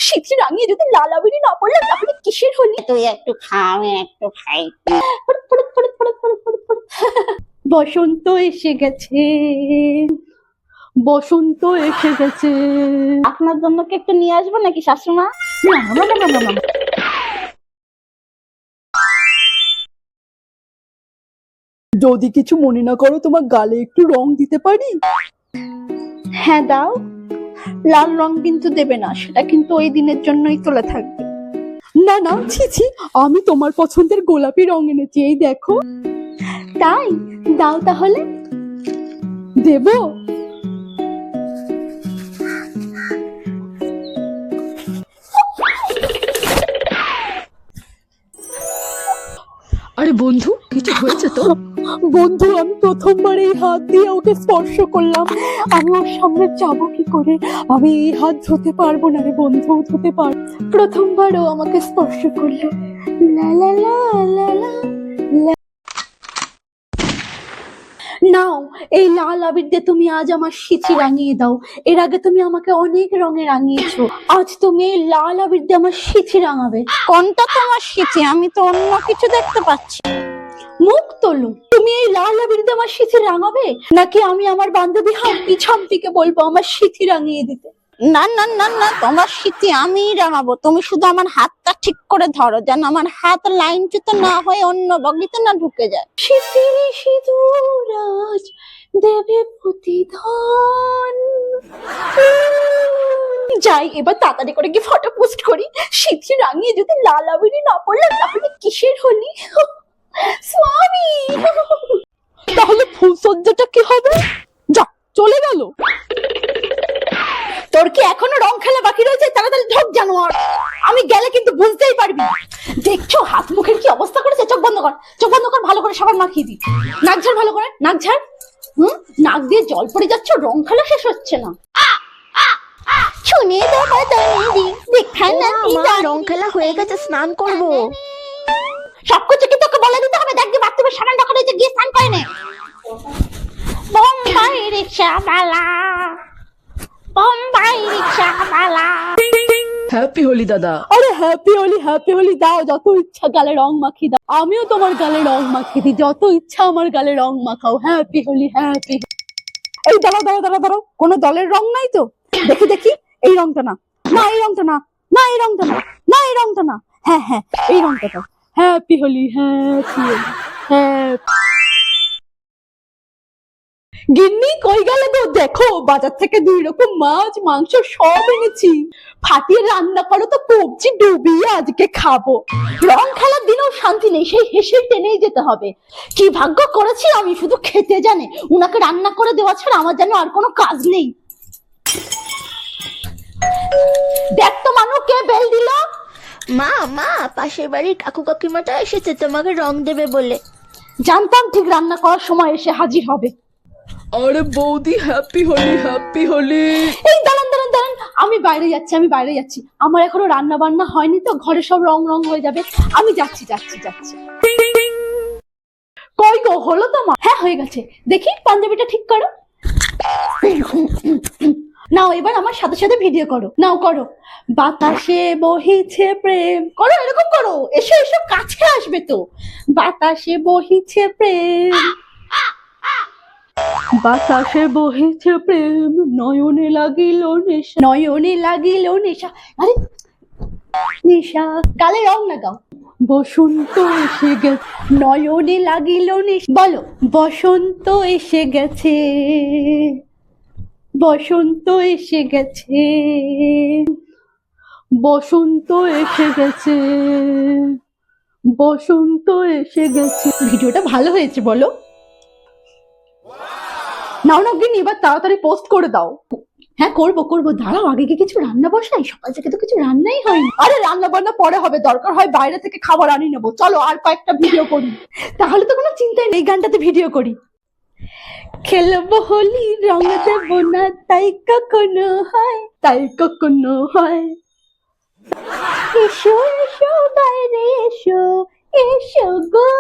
সিঁথি রাঙিয়ে যদি লাল আবিরই না পড়লাম তাহলে কিসের হোলি? তুই একটু খা, আমি একটু খাই। বসন্ত এসে গেছে, বসন্ত এসে গেছে। আপনার জন্য কি একটু নিয়ে আসবো নাকি শাশুমা? না না না না না, যদি কিছু মনে না করো তোমার গালে একটু রং দিতে পারি? হ্যাঁ দাও। লাল রং কিন্তু দেবে না, সেটা কিন্তু ওই দিনের জন্যই তোলা থাকবে। না না, ছি ছি, আমি তোমার পছন্দের গোলাপি রং এনেছি, এই দেখো। তাই? দাও তাহলে। দেবো? আরে বন্ধু, কিছু হয়েছে তো? বন্ধু, আমি প্রথমবার এই হাত দিয়ে ওকে স্পর্শ করলাম, আমি ওর সামনে যাবো কি করে? আমি এই হাত ধুতে পারবো না রে বন্ধু, ধুতে পার। প্রথমবার ও আমাকে স্পর্শ করলো। লা লা লা লা লা লা। নাও, এই লাল আবির দিয়ে তুমি আজ আমার সিঁথি রাঙিয়ে দাও। এর আগে তুমি আমাকে অনেক রঙে রাঙিয়েছো, আজ তুমি এই লাল আবির দিয়ে আমার সিঁথি রাঙাবে। কোনটা তোমার সিঁথি? আমি তো অন্য কিছু দেখতে পাচ্ছি। মুখ তোলো, তুমি এই লাল আবির দিয়ে আমার সিঁথি রাঙাবে নাকি আমি আমার বান্ধবী হাম্পি ছাম্পিকে বলবো আমার সিঁথি রাঙিয়ে দিতে? না না না না, তোমার সিঁথি আমিই রাঙাবো। তুমি শুধু আমার হাতটা ঠিক করে ধরো, যেন আমার হাত লাইনচ্যুত না হয়ে অন্য বগিতে না ঢুকে যায়। সিঁথির সিঁদুরাজ দেবে প্রতিধান। যাই, এবার তাড়াতাড়ি করে গিয়ে ফটো পোস্ট করি। সিঁথি রাঙিয়ে যদি লাল আবিরই না পড়লাম তাহলে কিসের হোলি? স্বামী, তাহলে ফুলসজ্জাটা কি হবে? যা, চলে গেল। তোর কি এখনো রং খেলা বাকি রয়েছে? তাড়াতাড়ি ঢোক জানোয়ার, আমি গেলে কিন্তু বুঝতেই পারবি। দেখছো হাত মুখের কি অবস্থা করেছে? চোখ বন্ধ কর, চোখ বন্ধ কর, ভালো করে সাবান মাখিয়ে দি। নাক ঝাড় ভালো করে, নাক ঝাড়। নাক দিয়ে জল পড়ে যাচ্ছে, রং খেলা শেষ হচ্ছে না। শুনে দেবো দিদি, দেখা না রং খেলা হয়ে গেছে, স্নান করবো। সবকিছু কি তোকে বলে দিতে হবে? দেখবি বাথরুমে সাবান রাখা রয়েছে, গিয়ে স্নান করে নে। বোম্বাই রিক্সাওয়ালা, বোম্বাই রিক্সাওয়ালা। হ্যাপি হোলি দাদা। আরে হ্যাপি হোলি, হ্যাপি হোলি দাও, যত ইচ্ছা গালে রং মাখিয়ে দাও। আমিও তোমার গালে রং মাখিয়ে দিই, যত ইচ্ছা আমার গালে রং মাখাও। Happy Holi, happy. এই দাঁড়াও দাঁড়াও দাঁড়াও দাঁড়াও, কোনো দলের রং নাই তো? দেখি দেখি, এই রংটা না, না এই রংটা না, না এই রংটা না, না এই রংটা না, হ্যাঁ হ্যাঁ এই রংটা দাও। Happy Holi, happy Holi, happy. গিন্নি কই গেলে গো? দেখো বাজার থেকে 2 রকম মাছ মাংস সব এনেছি, ফাটিয়ে রান্না করো তো কবজি ডুবিয়ে আজকে খাবো। রং খেলার দিনেও শান্তি নেই, সেই হেসে টেনেই যেতে হবে। কি ভাগ্য করেছি আমি, শুধু খেতে জানে, উনাকে রান্না করে দেওয়া ছাড়া আমার যেন আর কোনো কাজ নেই। দেখ তো মানু, কে বেল দিল? মা মা, পাশের বাড়ির কাকু কাকিমাটা এসেছে তোমাকে রং দেবে বলে। জানতাম ঠিক রান্না করার সময় এসে হাজির হবে। আরে বৌদি, হ্যাপি হোলি, হ্যাপি হোলি। এই দাঁড়ান দাঁড়ান দাঁড়ান, আমি বাইরে যাচ্ছি, আমি বাইরে যাচ্ছি। আমার এখনো রান্না বান্না হয়নি তো, ঘরে সব রং রং হয়ে যাবে। আমি যাচ্ছি যাচ্ছি যাচ্ছি। কই গো, হলো তোমার? হ্যাঁ হয়ে গেছে। দেখি পাঞ্জাবিটা ঠিক করো। নাও, এবার আমার সাথে সাথে ভিডিও করো। নাও করো। বাতাসে বহিছে প্রেম, করো এরকম করো। এসো এসো, কাছে আসবে তো। বাতাসে বহিছে প্রেম, বাতাসে বহিছে প্রেম, নয়নে লাগিল নেশা, নয়নে লাগিল নেশা। আরে নেশা, গালে রং লাগাও। বসন্ত এসে গেছে, নয়নে লাগিল নেশা। বলো, বসন্ত এসে গেছে, বসন্ত এসে গেছে, বসন্ত এসে গেছে, বসন্ত এসে গেছে। ভিডিওটা ভালো হয়েছে বলো? নাও না গিয়ে এবার তাড়াতাড়ি পোস্ট করে দাও। হ্যাঁ করবো করবো, দাঁড়াও আগে কি কিছু রান্না বসাই, সকাল থেকে তো কিছু রান্নাই হয়নি। আরে রান্না বান্না পরে হবে, দরকার হয় বাইরে থেকে খাবার আনিয়ে নেবো। চলো আর কয়েকটা ভিডিও করি, তাহলে তো কোনো চিন্তাই নেই। গানটাতে ভিডিও করি। খেলবো হোলি, রং দেবো না তাই কখনো হয়, তাই কখনো হয়। এসো এসো বাইরে এসো, এসো গো,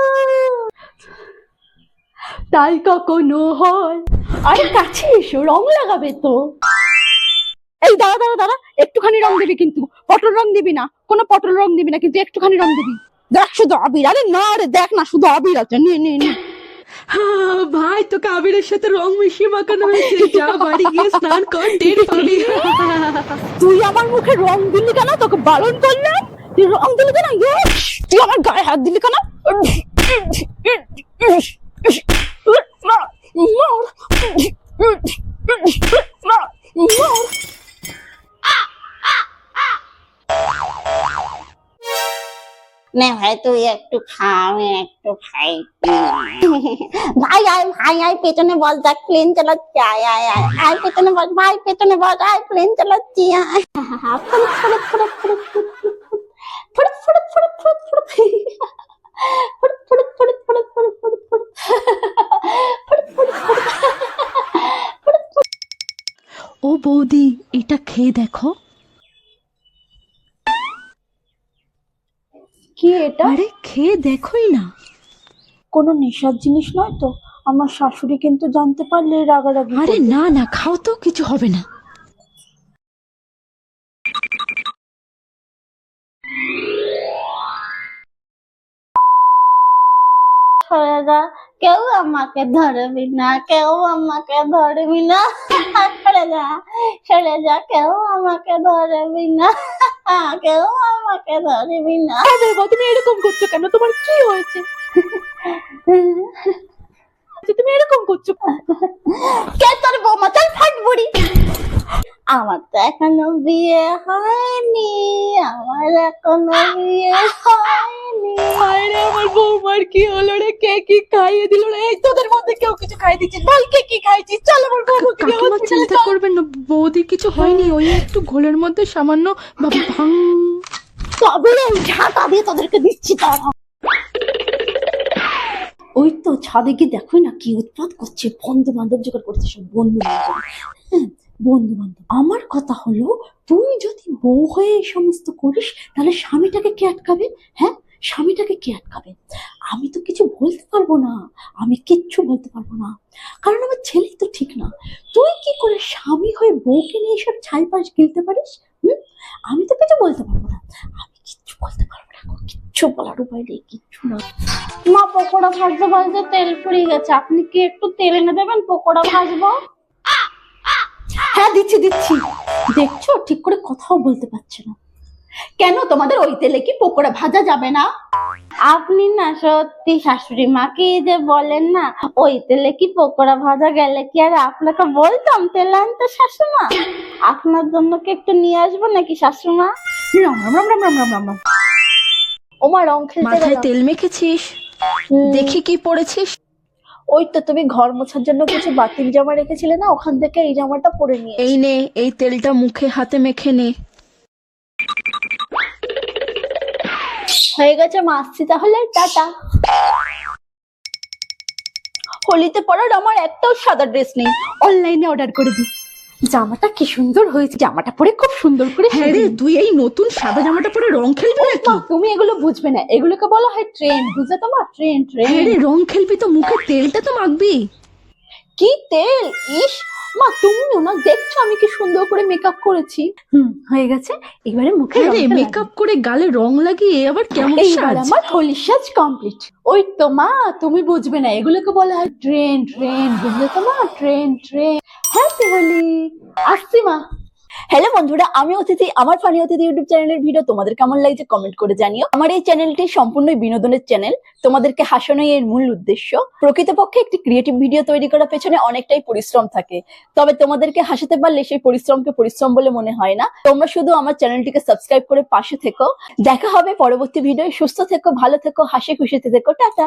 তাই কখনো হয়। আরে কাছে এসো, রং লাগাবে তো। এই দাঁড়া দাঁড়া দাঁড়া, একটুখানি রং দেবে কিন্তু, পটল রং দিবি না, কোনো পটল রং দিবি না, কিন্তু একটুখানি রং দিবি। দেখ শুধু আবির, আরে না রে দেখ না শুধু আবির আছে, নে নে নে। হ্যাঁ ভাই, তোকে আবিরের সাথে রং মিশিয়ে মাখানো হয়েছে, যা বাড়ি গিয়ে স্নান কর, টের পাবি। তুই আমার মুখে রং দিলি কেন? তোকে বারণ করলাম, তুই রং দিলি কেন? তুই আমার গায়ে হাত দিলি কেন? নে ভাই তুই একটু খা, আমি একটু খাই। ভাই আয়, ভাই আয়, পেছনে বস, দেখ প্লেন চালাচ্ছি, আয় আয় আয় আয়, পেছনে বস ভাই, পেছনে বস, আয় প্লেন চালাচ্ছি, আয়। ফুরুত ফুরুত ফুরুত ফুরুত ফুরুত ফুরুত ফুরুত ফুরুত ফুরুত ফুরুত ফুরুত ফুরুত ফুরুত ফুরুত ফুরুত ফুরুত। ও বৌদি, এটা খেয়ে দেখো। কি এটা? আরে খেয়ে দেখোই না। কোনো নেশার জিনিস নয় তো? আমার শাশুড়ি কিন্তু জানতে পারলে রাগারাগি আরে করবে। না না, খাও তো, কিছু হবে না। সরে যা, কেউ আমাকে ধরবি না, কেউ আমাকে ধরবি না, সরে যা, সরে যা, কেউ আমাকে ধরবি না, কেউ আমাকে ধরবি না। আরে বাবা, তুমি এরকম করছো কেন? তোমার কি হয়েছে? তুমি এরকম করছো? কে তোর বৌমা? চল ফাট বুড়ি। আমার তো এখনো বিয়ে হয়নি, আমার এখনো বিয়ে হয়নি। আরে আমার বৌমার কি হলো রে? কে কি খাইয়ে দিল রে? এই তোদের মধ্যে কেউ কিছু খাইয়ে দিচ্ছে? বল কে কি খাইছিস? চল আমার বৌমাকে নিয়ে কাকিমা hospital চিন্তা চল। করবেন না, বৌদি কিছু হয়নি, ওই একটু ঘোলের মধ্যে সামান্য ভাং। তবে রে, ঝাঁটা দিয়ে তোদেরকে দিচ্ছি তারা। ওই তো ছাদে গিয়ে দেখোই না কি উৎপাত করছে, বন্ধু বান্ধব জোগাড় করছে, সব বন্ধু বান্ধব। বন্ধু বান্ধব। আমার কথা হলো, তুই যদি বউ হয়ে এই সমস্ত করিস তাহলে স্বামীটাকে কে আটকাবে? হ্যাঁ, স্বামীটাকে কে আটকাবে? আমি তো কিছু বলতে পারবো না, আমি কিচ্ছু বলতে পারবো না, কারণ আমার ছেলেই তো ঠিক না। তুই কি করে স্বামী হয়ে বউকে নিয়ে সব ছাইপাশ গিলতে পারিস? আমি তো কিছু বলতে পারবো না, আমি কিচ্ছু বলতে পারবো না, কিচ্ছু বলার উপায় নেই, কিচ্ছু না। মা পকোড়া ভাজতে ভাজতে তেল ফুরিয়ে গেছে, আপনি কি একটু তেল এনে দেবেন? পকোড়া ভাজবো। হ্যাঁ দিচ্ছি দিচ্ছি। দেখছো, ঠিক করে কথাও বলতে পারছে না কেন? তোমাদের ওই তেলে কি পকোড়া ভাজা যাবে না? আপনি না সত্যি শাশুড়ি মাকে যে বলেন না, ওই তেলে কি পকোড়া ভাজা গেলে কি আর আপনাকে বলতাম তেল আনতে শাশুমা? আপনার জন্য কি একটু নিয়ে আসবো নাকি শাশুমা? রাম রাম রাম রাম রাম রাম রাম রাম। ওমা রং খেলতে মাথায় গেলাম। তেল মেখেছিস? দেখি কি পড়েছিস। ওই তো তুমি ঘর মোছার জন্য কিছু বাতিল জামা রেখেছিলে না, ওখান থেকে এই জামাটা পরে নিয়ে এই নে, এই তেলটা মুখে হাতে মেখে নে। হয়ে গেছে, মা আসছি তাহলে, টাটা। হোলিতে পরার আমার একটাও সাদা ড্রেস নেই, অনলাইনে অর্ডার করে দিই। জামাটা কি সুন্দর হয়েছে, জামাটা পরে খুব সুন্দর করে হ্যাঁ রে, তুই এই নতুন সাদা জামাটা পরে রং খেলবি নাকি? মা, তুমি এগুলো বুঝবে না, এগুলোকে বলা হয় ট্রেন্ড, বুঝলে তোমার? ট্রেন্ড হ্যাঁ ট্রেন্ড। রে, রং খেলবি তো মুখে তেলটা তো মাখবি। কি তেল! ইস মা, তুমিও না দেখছো আমি কি সুন্দর করে মেকআপ করেছি। হয়ে গেছে, এবারে মুখে হ্যাঁ রে, রংটা মেকআপ করে গালে রং লাগিয়ে আবার কেমন লাগিয়ে। এইবার সাজ। আমার হোলি সাজ কমপ্লিট। ওই তো মা, তুমি বুঝবে না, এগুলোকে বলা হয় ট্রেন্ড ট্রেন্ড, বুঝলে তো মা? Trend trend. হ্যাপি হোলি। আসছি মা। হ্যালো বন্ধুরা, আমি অতিথি। আমার ফানি অতিথি ইউটিউব চ্যানেলের ভিডিও তোমাদের কেমন লাগছে কমেন্ট করে জানিও। আমার এই চ্যানেলটি সম্পূর্ণই বিনোদনের চ্যানেল, তোমাদেরকে হাসানোই এর মূল উদ্দেশ্য। প্রকৃতপক্ষে একটি ক্রিয়েটিভ ভিডিও তৈরি করার পেছনে অনেকটাই পরিশ্রম থাকে, তবে তোমাদেরকে হাসাতে পারলে সেই পরিশ্রমকে পরিশ্রম বলে মনে হয় না। তোমরা শুধু আমার চ্যানেলটিকে সাবস্ক্রাইব করে পাশে থেকো। দেখা হবে পরবর্তী ভিডিও। সুস্থ থেকো, ভালো থেকো, হাসি খুশিতে থেকো, টাটা।